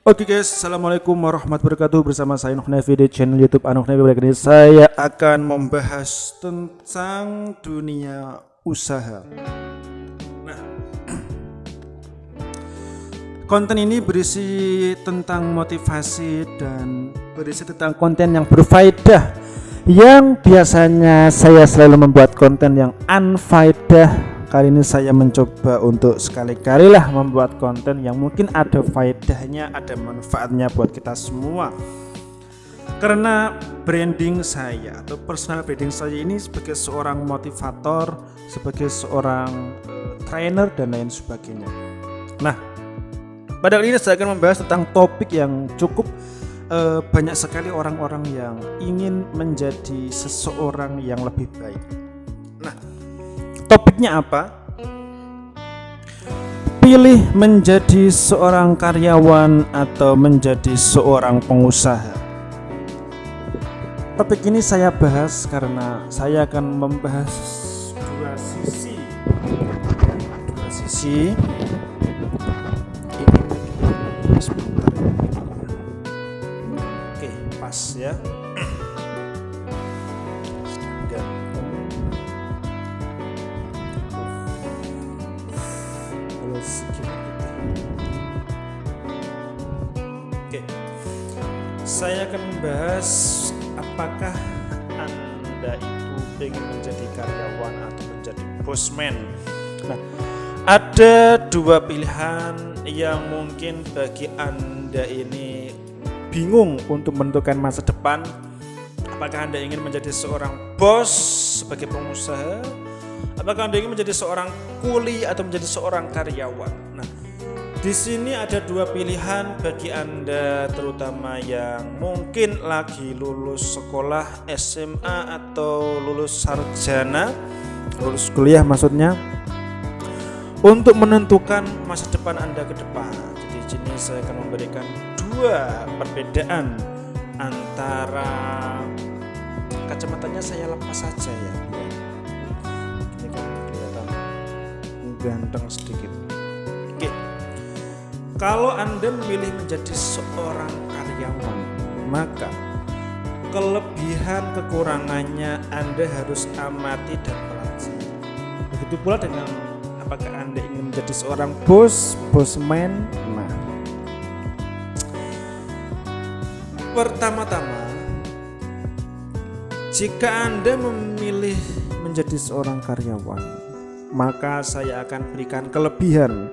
Oke guys, assalamualaikum warahmatullahi wabarakatuh. Bersama saya Nuk Nevi di channel YouTube Anuk Nevi. Kali ini saya akan membahas tentang dunia usaha. Nah, konten ini berisi tentang motivasi dan berisi tentang konten yang berfaedah. Yang biasanya saya selalu membuat konten yang unfaedah. Kali ini saya mencoba untuk sekali-kali lah membuat konten yang mungkin ada faedahnya, ada manfaatnya buat kita semua. Karena branding saya atau personal branding saya ini sebagai seorang motivator, sebagai seorang trainer dan lain sebagainya. Nah, pada kali ini saya akan membahas tentang topik yang cukup banyak sekali orang-orang yang ingin menjadi seseorang yang lebih baik. Nah, topiknya apa? Pilih menjadi seorang karyawan atau menjadi seorang pengusaha. Topik ini saya bahas karena saya akan membahas dua sisi. Ini sebentar. Oke, pas ya. Oke, saya akan membahas apakah Anda itu ingin menjadi karyawan atau menjadi bosman. Nah, ada dua pilihan yang mungkin bagi Anda ini bingung untuk menentukan masa depan. Apakah Anda ingin menjadi seorang bos sebagai pengusaha? Apakah Anda ingin menjadi seorang kuli atau menjadi seorang karyawan? Nah, di sini ada dua pilihan bagi Anda, terutama yang mungkin lagi lulus sekolah SMA atau lulus sarjana, lulus kuliah maksudnya, untuk menentukan masa depan Anda ke depan. Jadi di sini saya akan memberikan dua perbedaan antara kacamatanya saya lepas saja ya. Ini kan kelihatan ganteng sedikit. Oke. Kalau Anda memilih menjadi seorang karyawan, maka kelebihan kekurangannya Anda harus amati dan pelajari. Begitu pula dengan apakah Anda ingin menjadi seorang bosman. Nah, pertama-tama, jika Anda memilih menjadi seorang karyawan, maka saya akan berikan kelebihan.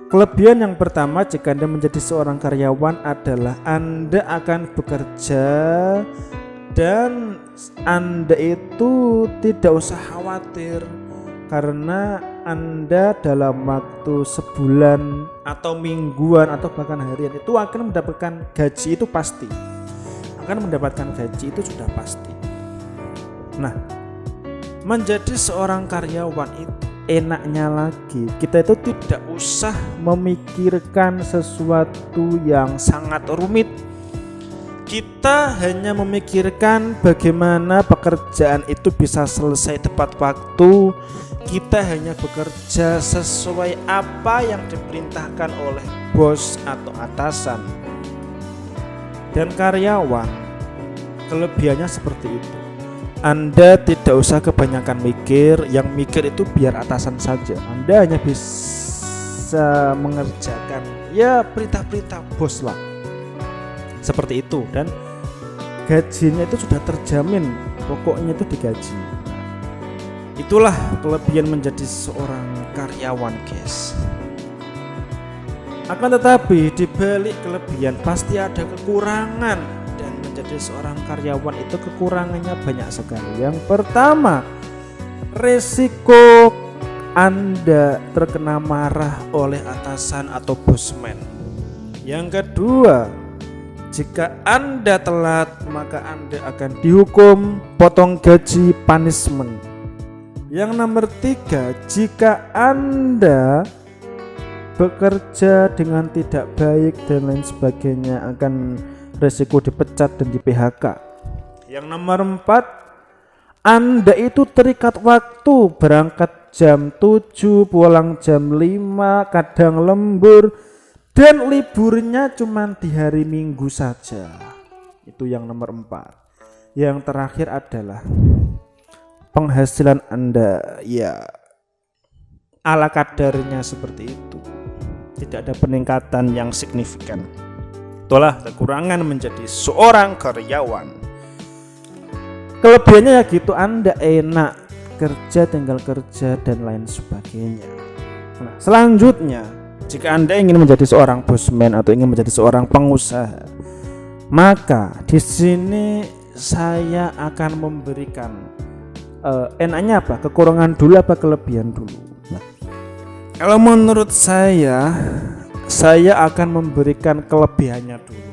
Kelebihan yang pertama jika Anda menjadi seorang karyawan adalah Anda akan bekerja dan Anda itu tidak usah khawatir karena Anda dalam waktu sebulan atau mingguan atau bahkan harian itu akan mendapatkan gaji, itu pasti. Akan mendapatkan gaji, itu sudah pasti. Nah, menjadi seorang karyawan itu enaknya lagi, kita itu tidak usah memikirkan sesuatu yang sangat rumit. Kita hanya memikirkan bagaimana pekerjaan itu bisa selesai tepat waktu. Kita hanya bekerja sesuai apa yang diperintahkan oleh bos atau atasan. Dan karyawan, kelebihannya seperti itu. Anda tidak usah kebanyakan mikir, yang mikir itu biar atasan saja. Anda hanya bisa mengerjakan ya perintah-perintah bos lah. Seperti itu, dan gajinya itu sudah terjamin, pokoknya itu digaji. Itulah kelebihan menjadi seorang karyawan, guys. Akan tetapi di balik kelebihan pasti ada kekurangan. Jadi seorang karyawan itu kekurangannya banyak sekali. Yang pertama, resiko Anda terkena marah oleh atasan atau bosman. Yang kedua, jika Anda telat maka Anda akan dihukum potong gaji, punishment. Yang nomor tiga, jika Anda bekerja dengan tidak baik dan lain sebagainya akan resiko dipecat dan di PHK. Yang nomor 4, Anda itu terikat waktu, berangkat jam 7, pulang jam 5, kadang lembur, dan liburnya cuma di hari Minggu saja. Itu yang nomor 4. Yang terakhir adalah penghasilan Anda ya ala kadarnya seperti itu, tidak ada peningkatan yang signifikan. Itulah kekurangan menjadi seorang karyawan. Kelebihannya ya gitu, Anda enak kerja, tinggal kerja dan lain sebagainya. Nah, selanjutnya, jika Anda ingin menjadi seorang bosman atau ingin menjadi seorang pengusaha, maka di sini saya akan memberikan enaknya apa? Kekurangan dulu apa kelebihan dulu? Nah, kalau menurut saya akan memberikan kelebihannya dulu.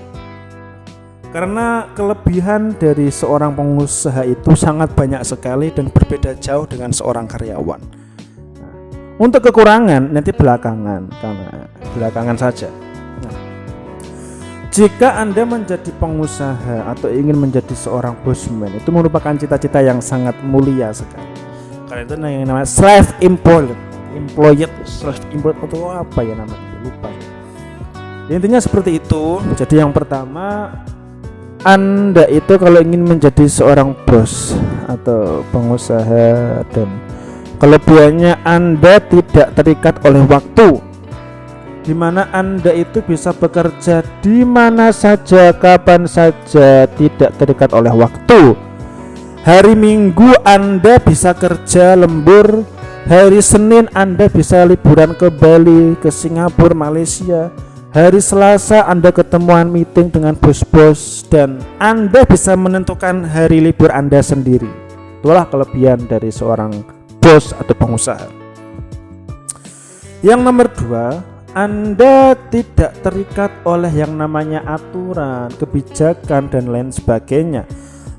Karena kelebihan dari seorang pengusaha itu sangat banyak sekali dan berbeda jauh dengan seorang karyawan. Untuk kekurangan nanti belakangan saja. Nah, jika Anda menjadi pengusaha atau ingin menjadi seorang bosman, itu merupakan cita-cita yang sangat mulia sekali. Karena itu yang namanya self-employed atau apa ya namanya, lupa. Intinya seperti itu. Jadi yang pertama, Anda itu kalau ingin menjadi seorang bos atau pengusaha, dan kelebihannya Anda tidak terikat oleh waktu, di mana Anda itu bisa bekerja di mana saja, kapan saja, tidak terikat oleh waktu. Hari Minggu Anda bisa kerja lembur, hari Senin Anda bisa liburan ke Bali, ke Singapura, Malaysia. Hari Selasa Anda ketemuan meeting dengan bos-bos, dan Anda bisa menentukan hari libur Anda sendiri. Itulah kelebihan dari seorang bos atau pengusaha. Yang nomor 2, Anda tidak terikat oleh yang namanya aturan, kebijakan dan lain sebagainya.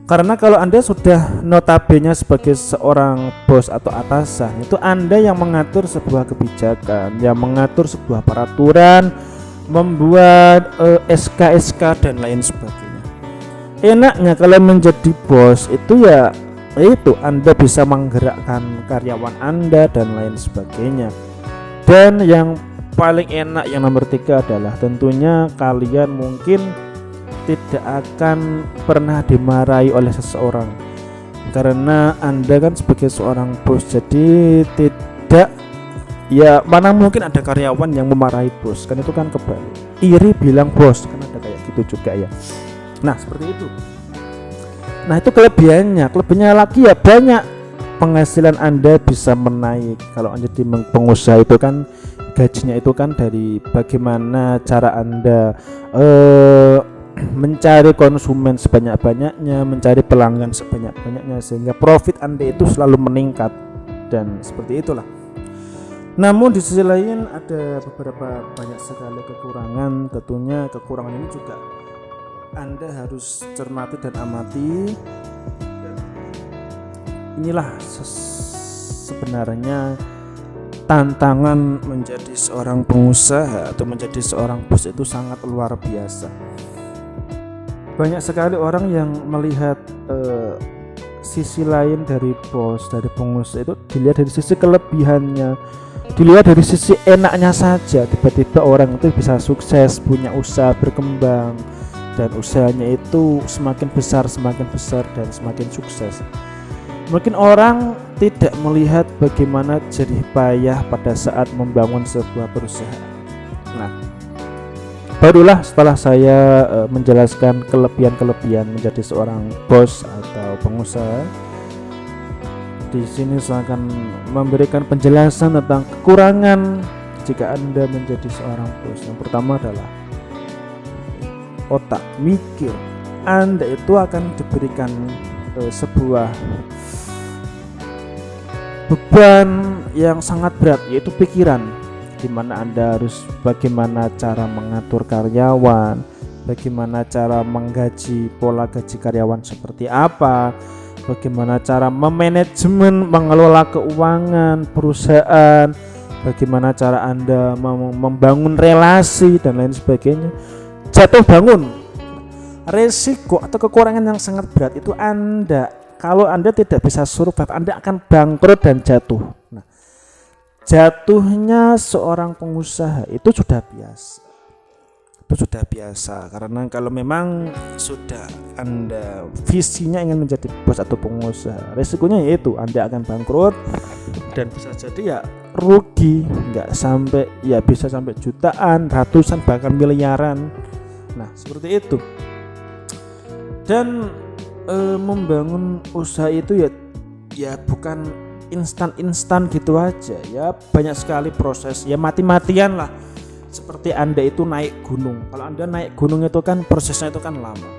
Karena kalau Anda sudah notabene sebagai seorang bos atau atasan, itu Anda yang mengatur sebuah kebijakan, yang mengatur sebuah peraturan, membuat SK-SK dan lain sebagainya. Enaknya kalau menjadi bos itu ya itu Anda bisa menggerakkan karyawan Anda dan lain sebagainya. Dan yang paling enak yang nomor 3 adalah tentunya kalian mungkin tidak akan pernah dimarahi oleh seseorang, karena Anda kan sebagai seorang bos, jadi tidak, ya mana mungkin ada karyawan yang memarahi bos, kan itu kan kebalik, iri bilang bos, kan ada kayak gitu juga ya. Nah seperti itu. Nah itu kelebihannya lagi ya banyak. Penghasilan Anda bisa menaik. Kalau Anda jadi pengusaha itu kan gajinya itu kan dari bagaimana cara Anda mencari konsumen sebanyak-banyaknya, mencari pelanggan sebanyak-banyaknya, sehingga profit Anda itu selalu meningkat. Dan seperti itulah. Namun di sisi lain ada beberapa banyak sekali kekurangan. Tentunya kekurangan ini juga Anda harus cermati dan amati. Inilah sebenarnya tantangan menjadi seorang pengusaha atau menjadi seorang bos itu sangat luar biasa. Banyak sekali orang yang melihat sisi lain dari bos, dari pengusaha itu dilihat dari sisi kelebihannya, dilihat dari sisi enaknya saja. Tiba-tiba orang itu bisa sukses, punya usaha, berkembang, dan usahanya itu semakin besar dan semakin sukses. Mungkin orang tidak melihat bagaimana jerih payah pada saat membangun sebuah perusahaan. Nah, barulah setelah saya menjelaskan kelebihan-kelebihan menjadi seorang bos atau pengusaha, di sini saya akan memberikan penjelasan tentang kekurangan jika Anda menjadi seorang bos. Yang pertama adalah otak mikir. Anda itu akan diberikan sebuah beban yang sangat berat, yaitu pikiran, di mana Anda harus bagaimana cara mengatur karyawan, bagaimana cara menggaji, pola gaji karyawan seperti apa, bagaimana cara memanajemen, mengelola keuangan perusahaan, bagaimana cara Anda membangun relasi dan lain sebagainya. Jatuh bangun, resiko atau kekurangan yang sangat berat itu kalau Anda tidak bisa survive, Anda akan bangkrut dan jatuh. Nah, jatuhnya seorang pengusaha itu sudah biasa. itu sudah biasa. Karena kalau memang sudah Anda visinya ingin menjadi bos atau pengusaha, resikonya yaitu Anda akan bangkrut dan bisa jadi ya rugi, nggak sampai ya bisa sampai jutaan, ratusan, bahkan miliaran. Nah seperti itu. Dan membangun usaha itu ya bukan instan gitu aja ya, banyak sekali proses ya, mati-matian lah. Seperti Anda itu naik gunung. Kalau Anda naik gunung itu kan prosesnya itu kan lama,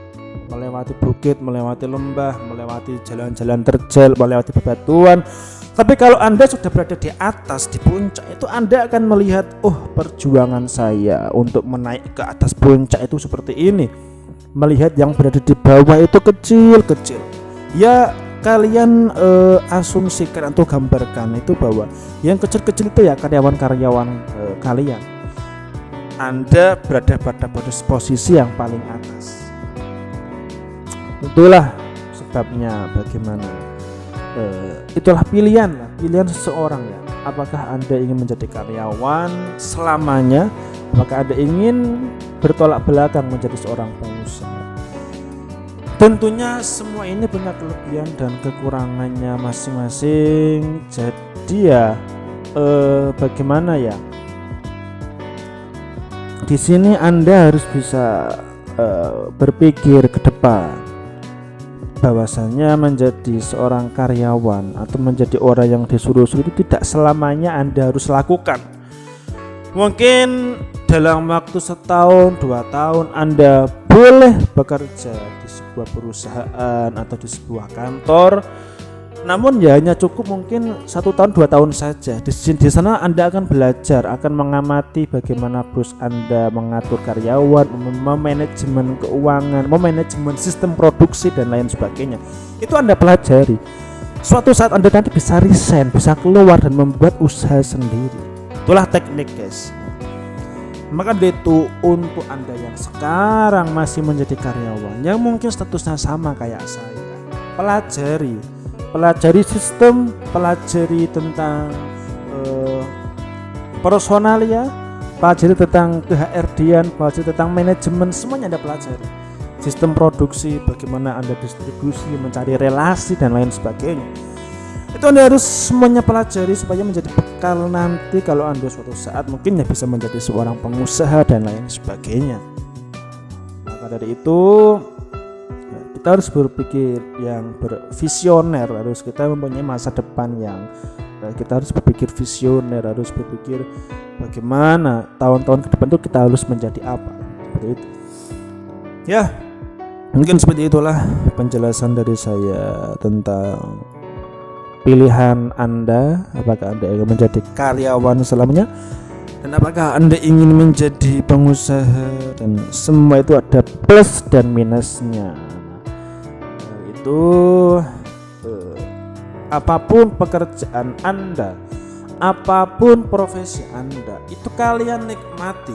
melewati bukit, melewati lembah, melewati jalan-jalan terjal, melewati bebatuan. Tapi kalau Anda sudah berada di atas, di puncak, itu Anda akan melihat, oh perjuangan saya untuk menaik ke atas puncak itu seperti ini. Melihat yang berada di bawah itu kecil-kecil. Ya kalian asumsikan atau gambarkan itu bahwa yang kecil-kecil itu ya karyawan-karyawan kalian. Anda berada pada posisi yang paling atas. Itulah sebabnya bagaimana itulah pilihan seseorang ya. Apakah Anda ingin menjadi karyawan selamanya? Apakah Anda ingin bertolak belakang menjadi seorang pengusaha? Tentunya semua ini punya kelebihan dan kekurangannya masing-masing. Jadi ya bagaimana ya? Di sini Anda harus bisa berpikir ke depan, bahwasanya menjadi seorang karyawan atau menjadi orang yang disuruh-suruh itu tidak selamanya Anda harus lakukan. Mungkin dalam waktu 1 tahun, 2 tahun Anda boleh bekerja di sebuah perusahaan atau di sebuah kantor, namun ya hanya cukup mungkin 1 tahun 2 tahun saja. Di sana Anda akan belajar, akan mengamati bagaimana bos Anda mengatur karyawan, memanajemen keuangan, memanajemen sistem produksi dan lain sebagainya. Itu Anda pelajari. Suatu saat Anda nanti bisa resign, bisa keluar dan membuat usaha sendiri. Itulah teknik, guys. Maka itu untuk Anda yang sekarang masih menjadi karyawan, yang mungkin statusnya sama kayak saya, pelajari sistem, pelajari tentang personalia, pelajari tentang ke-HRD-an, pelajari tentang manajemen, semuanya Anda pelajari. Sistem produksi, bagaimana Anda distribusi, mencari relasi dan lain sebagainya. Itu Anda harus semuanya pelajari supaya menjadi bekal nanti kalau Anda suatu saat mungkin ya bisa menjadi seorang pengusaha dan lain sebagainya. Maka dari itu kita harus berpikir yang bervisioner, harus kita mempunyai masa depan yang kita harus berpikir visioner, harus berpikir bagaimana tahun-tahun ke depan itu kita harus menjadi apa. Seperti itu. Ya, mungkin seperti itulah penjelasan dari saya tentang pilihan Anda, apakah Anda ingin menjadi karyawan selamanya dan apakah Anda ingin menjadi pengusaha, dan semua itu ada plus dan minusnya. Itu apapun pekerjaan Anda, apapun profesi Anda, itu kalian nikmati,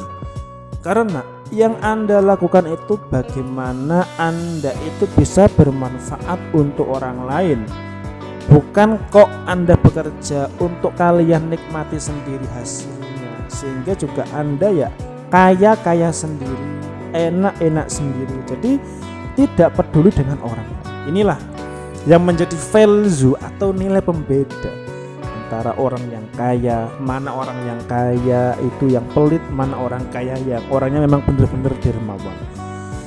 karena yang Anda lakukan itu bagaimana Anda itu bisa bermanfaat untuk orang lain. Bukan kok Anda bekerja untuk kalian nikmati sendiri hasilnya, sehingga juga Anda ya kaya sendiri, enak sendiri. Jadi tidak peduli dengan orang. Inilah yang menjadi value atau nilai pembeda antara orang yang kaya, mana orang yang kaya itu yang pelit, mana orang kaya yang orangnya memang benar-benar dermawan.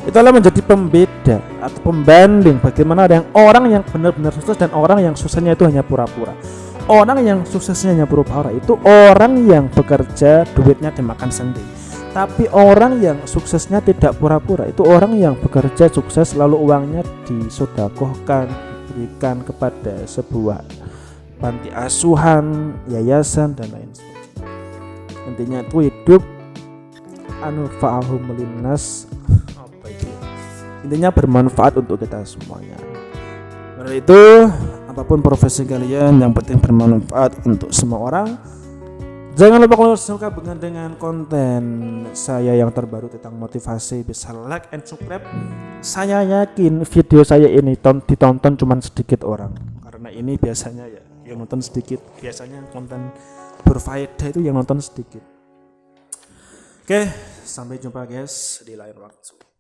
Itulah menjadi pembeda atau pembanding bagaimana ada yang orang yang benar-benar sukses dan orang yang suksesnya itu hanya pura-pura. Orang yang suksesnya hanya pura-pura itu orang yang bekerja duitnya dimakan sendiri. Tapi orang yang suksesnya tidak pura-pura itu orang yang bekerja sukses lalu uangnya disedekahkan, diberikan kepada sebuah panti asuhan, yayasan dan lain sebagainya. Intinya itu hidup anfa'ahum linnas, intinya bermanfaat untuk kita semuanya. Karena itu apapun profesi kalian yang penting bermanfaat untuk semua orang. Jangan lupa kalau suka dengan konten saya yang terbaru tentang motivasi bisa like and subscribe. Saya yakin video saya ini ditonton cuma sedikit orang, karena ini biasanya ya yang nonton sedikit. Biasanya konten berfaedah itu yang nonton sedikit. Oke, Sampai jumpa guys di lain waktu.